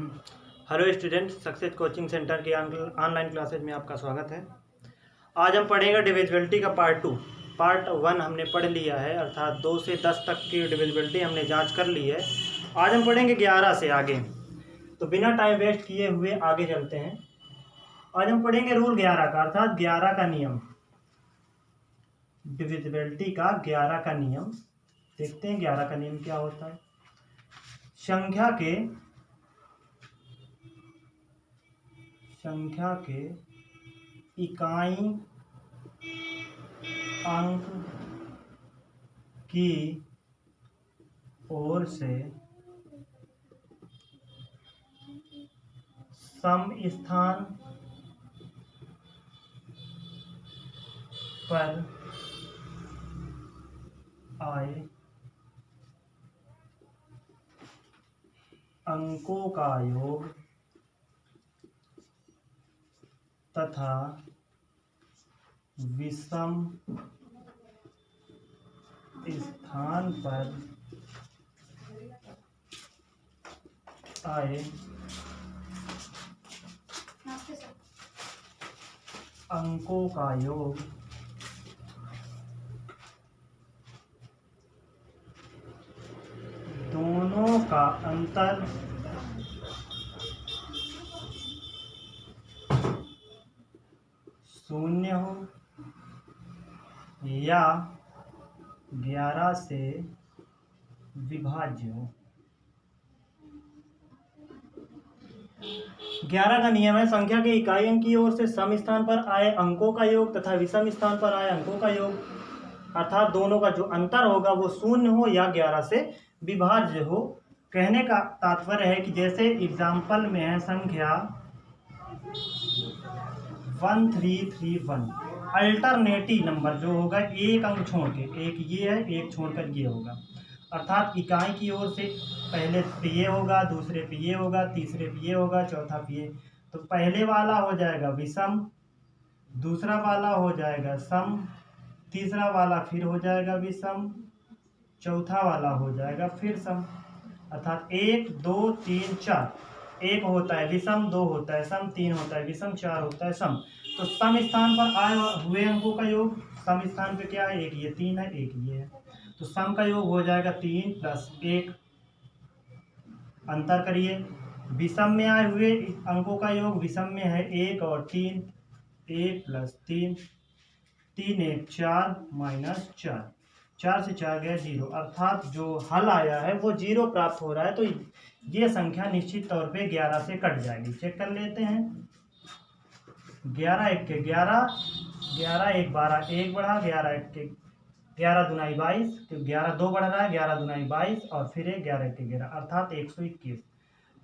Hello student, success coaching centre की online classes में आपका स्वागत है। आज हम पढ़ेंगे डिविजिबिलिटी का पार्ट 1 हमने पढ़ लिया है, अर्थात 2 से 10 तक की डिविजिबिलिटी हमने जांच कर ली है। आज हम पढ़ेंगे 11 से आगे, तो बिना टाइम वेस्ट किए हुए आगे चलते हैं। आज हम पढ़ेंगे रूल 11 का, अर्थात 11 का नियम, डिविजिबिलिटी का 11 का नियम। देखते हैं 11 का नियम क्या होता है। संख्या के इकाई अंक की ओर से सम स्थान पर आए अंकों का योग तथा विषम स्थान पर आए अंकों का योग दोनों का अंतर शून्य हो या 11 से विभाज्य हो। 11 का नियम है, संख्या के इकाई अंक की ओर से सम स्थान पर आए अंकों का योग तथा विषम स्थान पर आए अंकों का योग, अर्थात दोनों का जो अंतर होगा वो शून्य हो या 11 से विभाज्य हो। कहने का तात्पर्य है कि जैसे एग्जाम्पल में है संख्या 1331, अल्टरनेटिव नंबर जो होगा एक अंक छोड़ के, एक ये है एक छोड़कर ये होगा, अर्थात इकाई की ओर से पहले पे ये होगा, दूसरे पे ये होगा, तीसरे पे ये होगा, चौथा पे ये। तो पहले वाला हो जाएगा विषम, दूसरा वाला हो जाएगा सम, तीसरा वाला फिर हो जाएगा विषम, चौथा वाला हो जाएगा फिर सम, अर्थात 1 2 3 4। एक होता है विषम, 2 होता है सम, 3 होता है विषम, 4 होता है सम। तो सम स्थान पर आए हुए अंकों का योग, सम स्थान पे क्या है, एक ये 3 है एक ये है, तो सम का योग हो जाएगा 3 + 1। अंतर करिए, विषम में आए हुए अंकों का योग, विषम में है 1 और 3, 1 + 3, 3 1 4 - 4, 4 से 4 गया 0, अर्थात जो हल आया है वो 0 प्राप्त हो रहा है। तो ये संख्या निश्चित तौर पे 11 से कट जाएगी। चेक कर लेते हैं। 11 1 के 11, 11 1 12, 1 बढ़ा, 11 1 के 11 दूनाई 22, तो 11 2 बढ़ रहा है, 11 दूनाई 22 और फिर 11 1 के 11, अर्थात 121।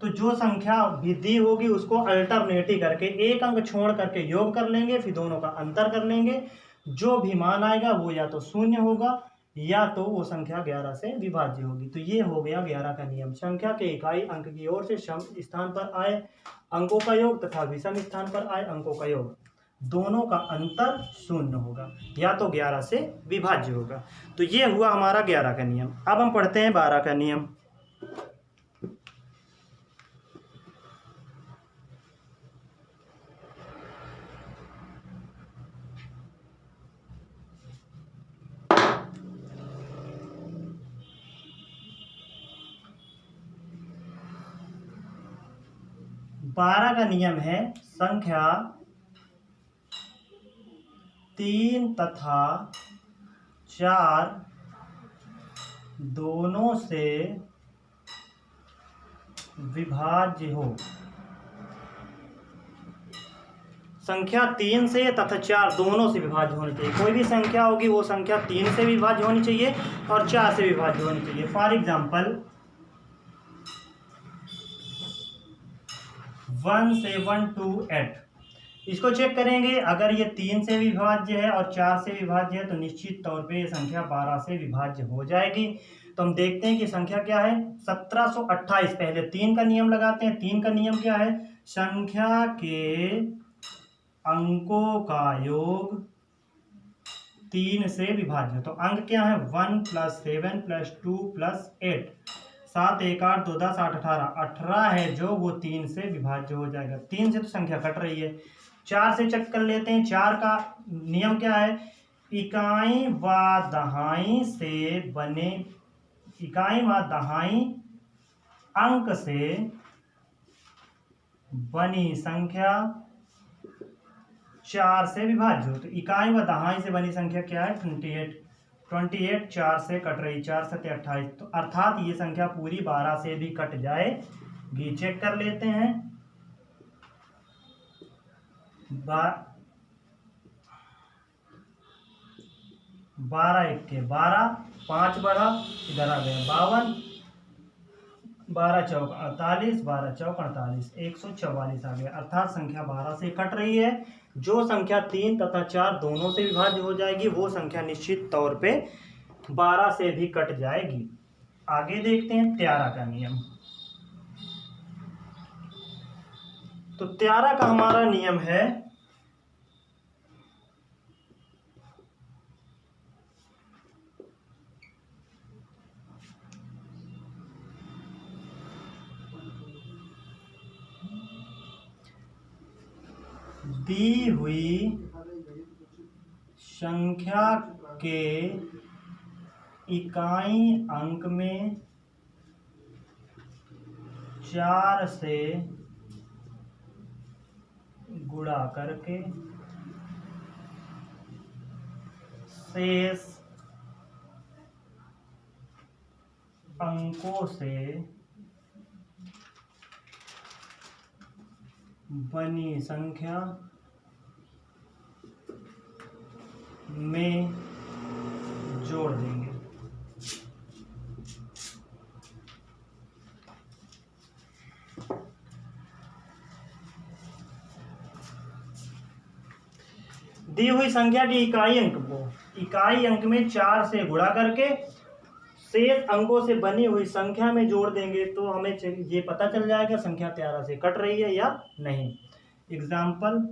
तो जो संख्या दी होगी उसको अल्टरनेटिव करके एक अंक छोड़ करके योग कर लेंगे, फिर दोनों का अंतर कर लेंगे। जो भी मान आएगा वो या तो शून्य होगा या तो वो संख्या 11 से विभाज्य होगी। तो ये हो गया 11 का नियम। संख्या के इकाई अंक की ओर से सम स्थान पर आए अंकों का योग तथा विषम स्थान पर आए अंकों का योग, दोनों का अंतर शून्य होगा या तो 11 से विभाज्य होगा। तो ये हुआ हमारा 11 का नियम। अब हम पढ़ते हैं 12 का नियम। बारह का नियम है, संख्या 3 तथा 4 दोनों से विभाज्य हो। संख्या 3 से तथा 4 दोनों से विभाज्य होनी चाहिए। कोई भी संख्या होगी वो संख्या 3 से विभाज्य होनी चाहिए और 4 से विभाज्य होनी चाहिए। फॉर एग्जाम्पल 1 7 2 8, इसको चेक करेंगे। अगर ये 3 से विभाज्य है और 4 से विभाज्य है तो निश्चित तौर पे ये संख्या 12 से विभाज्य हो जाएगी। तो हम देखते हैं कि संख्या क्या है, 1728। पहले 3 का नियम लगाते हैं। 3 का नियम क्या है, संख्या के अंकों का योग 3 से विभाज्य। तो अंक क्या है, 1 + 7 + 2 + 8। 7 1 8 2 10 8 18 18 है जो वो 3 से विभाज्य हो जाएगा। 3 से तो संख्या कट रही है। 4 से चेक कर लेते हैं। 4 का नियम क्या है? इकाई व दहाई से बने, इकाई व दहाई अंक से बनी संख्या 4 से विभाज्य हो। तो इकाई व दहाई से बनी संख्या क्या है? 28। 28 4 से कट रही, 4 7 28, तो अर्थात ये संख्या पूरी 12 से भी कट जाएगी। चेक कर लेते हैं। 12 1 के 12, 5 बढ़ा, इधर आ गया 52, 12 चौक 48, 12 चौक 48, 144 आ गया। अर्थात संख्या 12 से कट रही है। जो संख्या 3 तथा 4 दोनों से विभाज्य हो जाएगी वो संख्या निश्चित तौर पे 12 से भी कट जाएगी। आगे देखते हैं 13 का नियम। तो 13 का हमारा नियम है दी हुई संख्या के इकाई अंक में 4 से गुणा करके शेष अंकों से बनी संख्या में जोड़ देंगे। दी हुई संख्या के इकाई अंक को इकाई अंक में 4 से गुणा करके शेष अंकों से बनी हुई संख्या में जोड़ देंगे तो हमें ये पता चल जाएगा संख्या 13 से कट रही है या नहीं। एग्जाम्पल,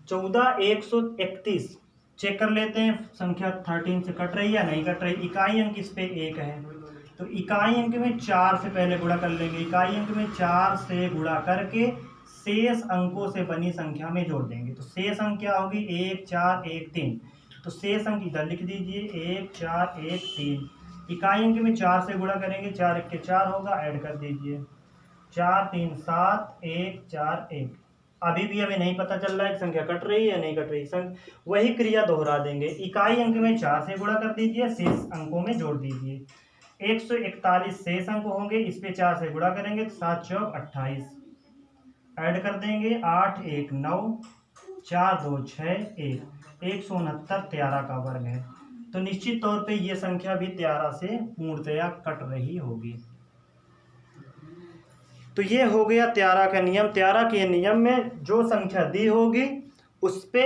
चौदह 131 चेक कर लेते हैं संख्या 13 से कट रही है या नहीं कट रही। इकाई अंक इस पे 1 है तो इकाई अंक में 4 से पहले गुणा कर लेंगे। इकाई अंक में 4 से गुणा करके शेष अंकों से बनी संख्या में जोड़ देंगे। तो शेष अंक क्या होगी? 1 4 1 3। तो शेष अंक इधर लिख दीजिए 1 4 1 3। इकाई अंक में 4 से गुणा करेंगे, 4 1 के 4 होगा, ऐड कर दीजिए 4 3 7 1 4 1। अभी भी हमें नहीं पता चल रहा है कि संख्या कट रही है या नहीं कट रही। वही क्रिया दोहरा देंगे। इकाई अंक में 4 से गुणा कर दीजिए, शेष अंकों में जोड़ दीजिए। 141 शेष अंक होंगे, इस पे 4 से गुणा करेंगे तो 7 चौक 28, ऐड कर देंगे 8 1 9 4 2 6 1, 169 13 का वर्ग है। तो निश्चित तौर पे ये संख्या भी 13 से पूर्णतया कट रही होगी। तो ये हो गया 13 का नियम। 13 के नियम में जो संख्या दी होगी उस पे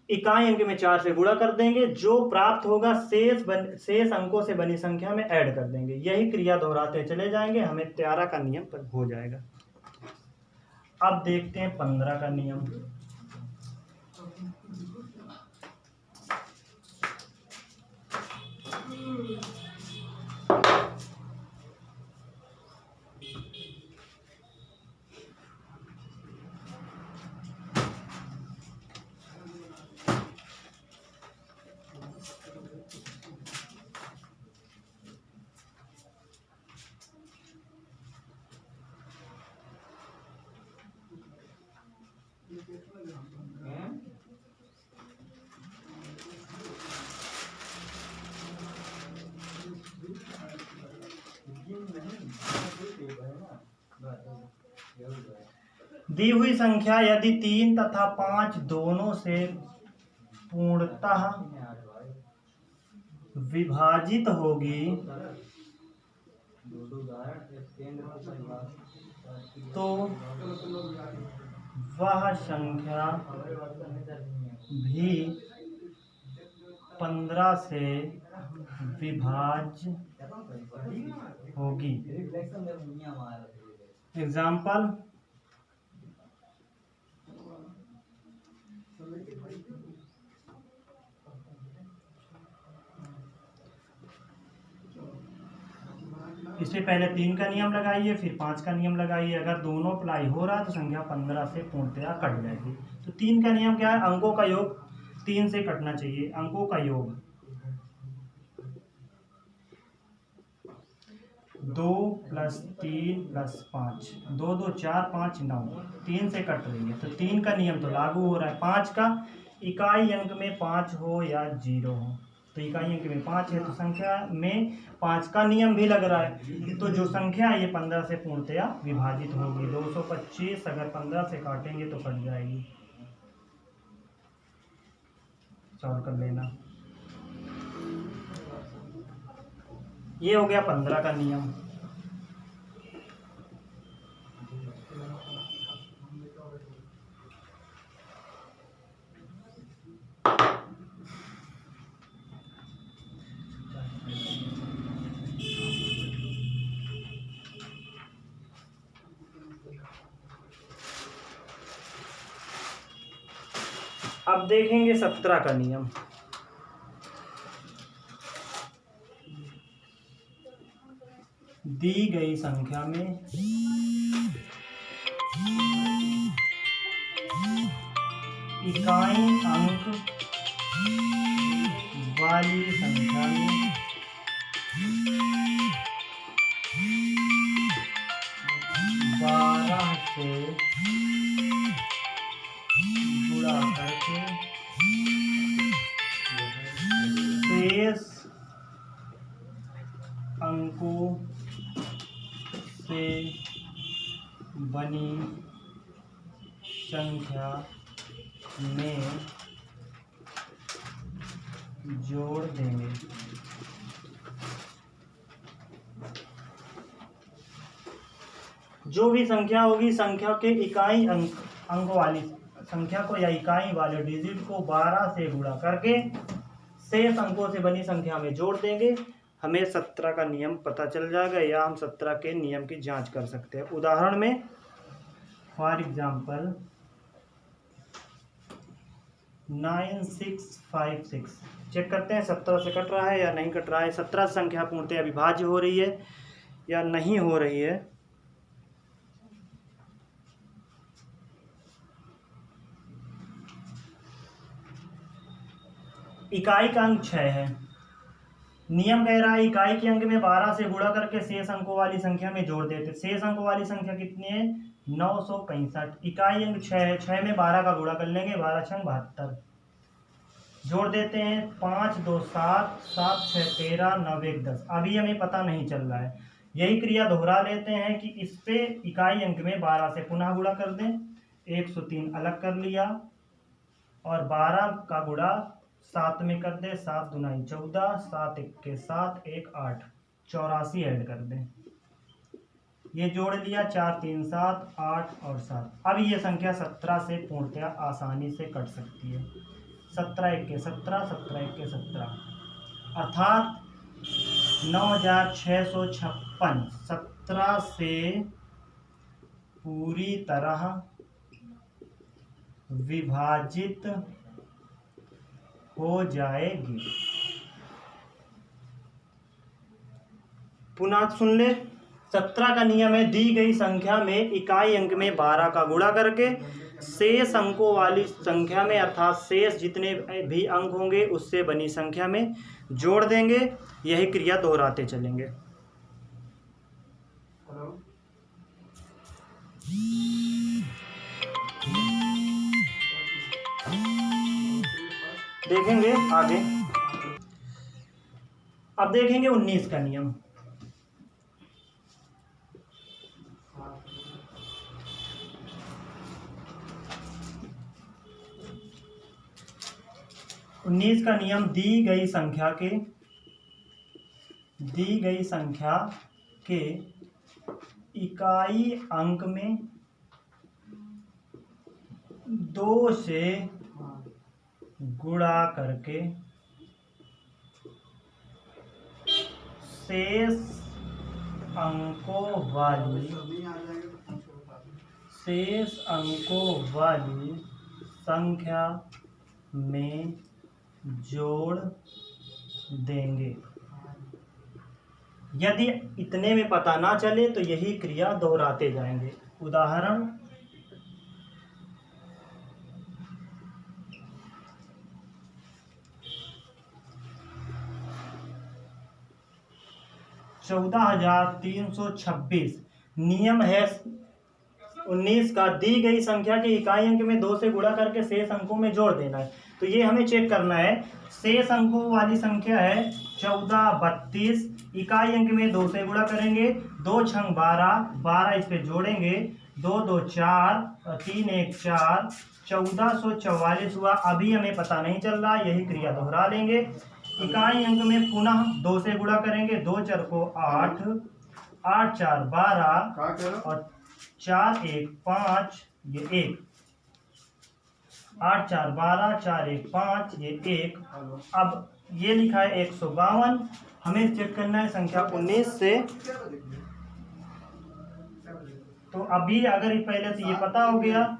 इकाई अंक में 4 से गुणा कर देंगे, जो प्राप्त होगा शेष अंकों से बनी संख्या में ऐड कर देंगे। यही क्रिया दोहराते चले जाएंगे, हमें 13 का नियम पर हो जाएगा। अब देखते हैं 15 का नियम। दी हुई संख्या यदि 3 तथा 5 दोनों से पूर्णतः विभाजित होगी तो वह संख्या भी 15 से विभाज्य होगी। एग्जाम्पल, इससे पहले 3 का नियम लगाइए, फिर 5 का नियम लगाइए। अगर दोनों अप्लाई हो रहा है तो संख्या 15 से पूर्णतया कट जाएगी। तो 3 का नियम क्या है? अंकों का योग 3 से कटना चाहिए। अंकों का योग 2 + 3 + 5, 2 2 4 5 9, 3 से कट रही है। तो 3 का नियम तो लागू हो रहा है। 5 का इकाई अंक में 5 हो या 0 हो, तो इकाई अंक में 5 है तो संख्या में 5 का नियम भी लग रहा है। तो जो संख्या है ये 15 से पूर्णतया विभाजित होगी। 225 अगर 15 से काटेंगे तो कट जाएगी। सॉल्व कर लेना। ये हो गया 15 का नियम। अब देखेंगे 17 का नियम। दी गई संख्या में इकाई अंक वाली संख्या में 12 से गुणा करके शेष अंकों से बनी संख्या में जोड़ देंगे। जो भी संख्या होगी, संख्या के इकाई अंक वाली संख्या को या इकाई वाले डिजिट को 12 से गुणा करके शेष अंकों से बनी संख्या में जोड़ देंगे। हमें 17 का नियम पता चल जाएगा, या हम 17 के नियम की जांच कर सकते हैं। उदाहरण में फॉर एग्जाम्पल 9656 चेक करते हैं 17 से कट रहा है या नहीं कट रहा है। 17 संख्या पूर्णतः अविभाज्य हो रही है या नहीं हो रही है। इकाई का अंक 6 है। नियम कह रहा है इकाई के अंक में 12 से गुणा करके शेष अंकों वाली संख्या में जोड़ देते। शेष अंकों वाली संख्या कितनी है? 965। इकाई अंक 6 है, 6 में 12 का गुणा कर लेंगे, 12 छंग 72। जोड़ देते हैं 5 2 7, 7 6 13, 9 1 10। अभी हमें पता नहीं चल रहा है। यही क्रिया दोहरा लेते हैं कि इस पे इकाई अंक में 12 से पुनः गुणा कर दें। 103 अलग कर लिया और 12 का गुणा 7 में कर दे। 7 दूनी 14, 7 1 के 7, 1 8, 84 ऐड कर दें। ये जोड़ लिया 4 3 7 8 और 7। अब ये संख्या 17 से पूर्णतया आसानी से कट सकती है। 17 1 के 17, 17 1 के 17, अर्थात 9656 17 से पूरी तरह विभाजित हो जाएगी। पुनः सुन ले। 17 का नियम है दी गई संख्या में इकाई अंक में 12 का गुणा करके शेष अंकों वाली संख्या में, अर्थात शेष जितने भी अंक होंगे उससे बनी संख्या में जोड़ देंगे। यही क्रिया दोहराते चलेंगे। देखेंगे आगे। अब देखेंगे 19 का नियम। उन्नीस का नियम दी गई संख्या के इकाई अंक में 2 से गुणा करके शेष अंकों वाली संख्या में जोड़ देंगे। यदि इतने में पता ना चले तो यही क्रिया दोहराते जाएंगे। उदाहरण, $14,326 नियम है 19 का, दी गई संख्या के इकाई अंक में 2 से गुणा करके शेष अंकों में जोड़ देना है। तो ये हमें चेक करना है। शेष अंकों वाली संख्या है 1432, इकाई अंक में 2 से गुणा करेंगे, 2 छंग 12, 12 इस पे जोड़ेंगे, 2 2 4 और 3 1 4, 1444 हुआ। अभी हमें पता नहीं चल रहा, यही क्रिया दोहरा लेंगे। इकाई अंक में पुनः 2 से गुणा करेंगे, 2 4 को 8, 8 4 12 और 4 1 5, ये 1, 8 4 12, 4 1 5, ये 1। अब ये लिखा है 152, हमें चेक करना है संख्या 19 से। तो अभी अगर पहले से ये पता हो गया,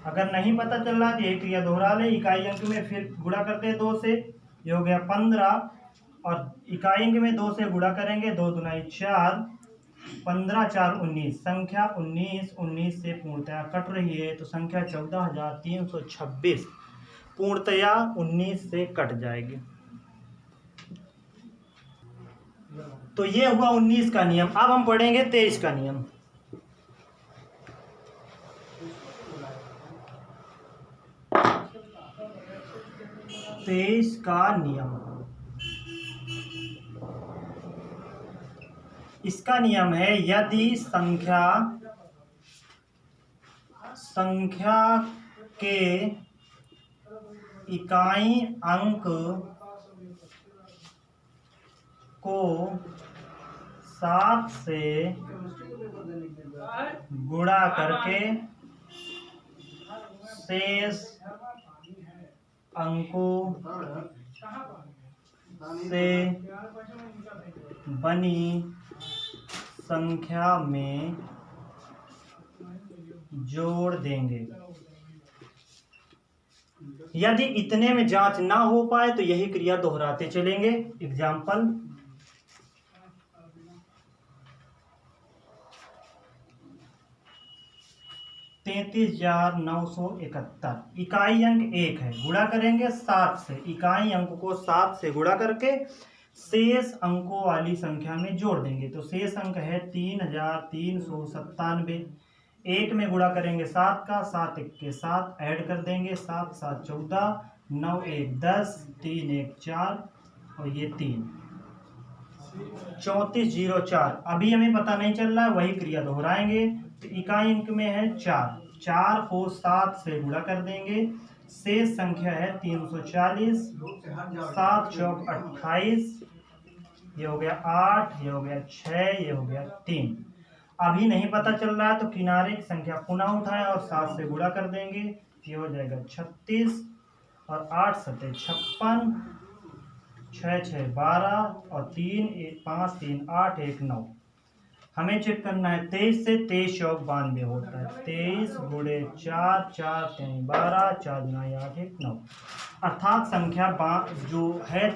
अगर नहीं पता चल रहा तो ये क्रिया दोहरा ले। इकाई अंक में फिर गुणा करते हैं 2 से, ये हो गया 15, और इकाई अंक में 2 से गुणा करेंगे, 2 दूना 4, 15 4 19, संख्या 19 से पूर्णतया कट रही है, तो संख्या 14,326 पूर्णतया 19 से कट जाएगी। तो ये हुआ 19 का नियम। अब हम पढ़ेंगे 23 का नियम। तेईस का नियम, इसका नियम है यदि संख्या के इकाई अंक को 7 से गुणा करके शेष अंकों से बनी संख्या में जोड़ देंगे। यदि इतने में जांच ना हो पाए तो यही क्रिया दोहराते चलेंगे। एग्जाम्पल, $33,971, इकाई अंक 1 है, गुणा करेंगे 7 से, इकाई अंक को 7 से गुणा करके शेष अंकों वाली संख्या में जोड़ देंगे। तो शेष अंक है 3,397, 1 में गुणा करेंगे 7 का, 7 1 के 7 ऐड कर देंगे, 7 7 14, 9 1 10, 3 1 4 और ये 3, 3404। अभी हमें पता नहीं चल रहा है, वही क्रिया दोहराएंगे। तो इकाई अंक में है 4, 4 को 7 से गुणा कर देंगे, शेष संख्या है 340, 7 चौक 28, ये हो गया 8, ये हो गया 6, ये हो गया 3। अभी नहीं पता चल रहा है तो किनारे की संख्या पुनः उठाएं और 7 से गुणा कर देंगे, ये हो जाएगा 36 और 8 7 56, 6 6 12 और 3 1 5 3 8 1 9। हमें चेक करना है 23 से, 23 चौक 92 होता है, 23 गुणे 4, 4 3 12, 4 गुना 8 1 9, अर्थात संख्या जो है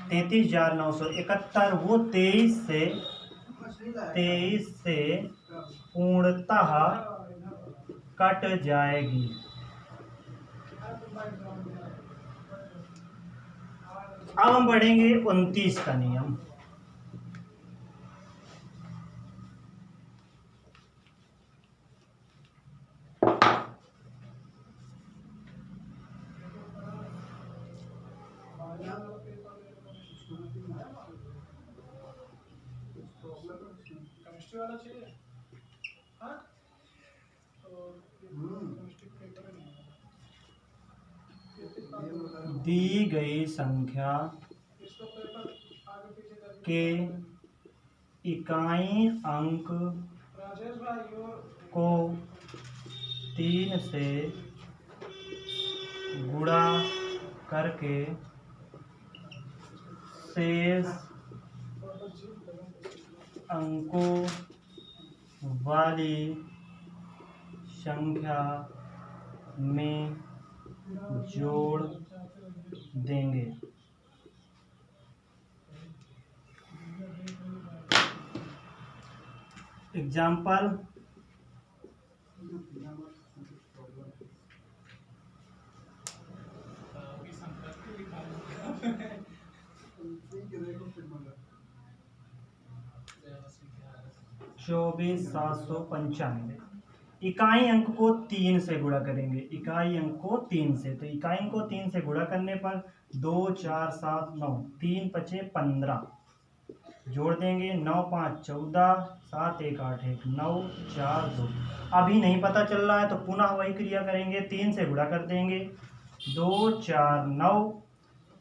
33,971 वो 23 से पूर्णतः कट जाएगी। अब हम पढ़ेंगे 29 का नियम। दी गई संख्या के इकाई अंक को 3 से गुणा करके शेष अंकों वाली संख्या में जोड़ देंगे। एग्जाम्पल चौबीस 795। इकाई अंक को 3 से गुणा करेंगे, इकाई अंक को 3 से, तो इकाई अंक को 3 से गुणा करने पर 2 4 7 9, 3 5 15 जोड़ देंगे, 9 5 14, 7 1 8 1 9 4 2। अभी नहीं पता चल रहा है तो पुनः वही क्रिया करेंगे, 3 से गुणा कर देंगे, 2 4 9,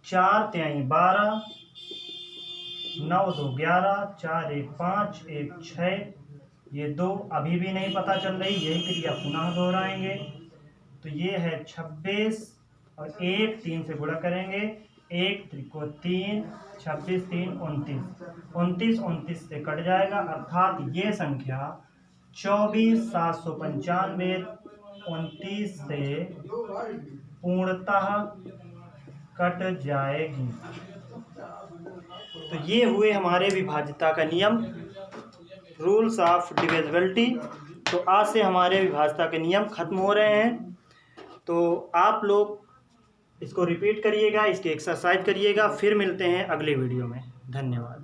4 3 12, 9 2 11, 4 1 5 1 6, ये 2। अभी भी नहीं पता चल रही, यही क्रिया पुनः दोहराएंगे, तो ये है 26 और 1 3 से गुणा करेंगे, 1 को 3, 26 3 29, 29 29 से कट जाएगा, अर्थात ये संख्या 24 795 29 से पूर्णतः कट जाएगी। तो ये हुए हमारे विभाज्यता का नियम, रूल्स ऑफ डिविजिबिलिटी। तो आज से हमारे विभाज्यता के नियम खत्म हो रहे हैं, तो आप लोग इसको रिपीट करिएगा, इसकी एक्सरसाइज करिएगा। फिर मिलते हैं अगले वीडियो में। धन्यवाद।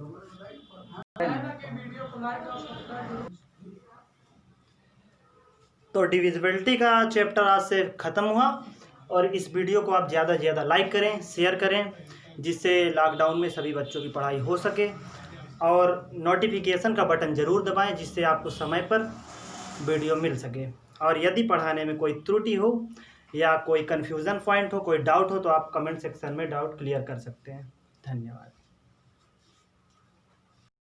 तो डिविजिबिलिटी का चैप्टर आज से ख़त्म हुआ, और इस वीडियो को आप ज़्यादा से ज़्यादा लाइक करें, शेयर करें, जिससे लॉकडाउन में सभी बच्चों की पढ़ाई हो सके। और नोटिफिकेशन का बटन ज़रूर दबाएं, जिससे आपको समय पर वीडियो मिल सके। और यदि पढ़ाने में कोई त्रुटि हो या कोई कन्फ्यूज़न पॉइंट हो, कोई डाउट हो, तो आप कमेंट सेक्शन में डाउट क्लियर कर सकते हैं। धन्यवाद।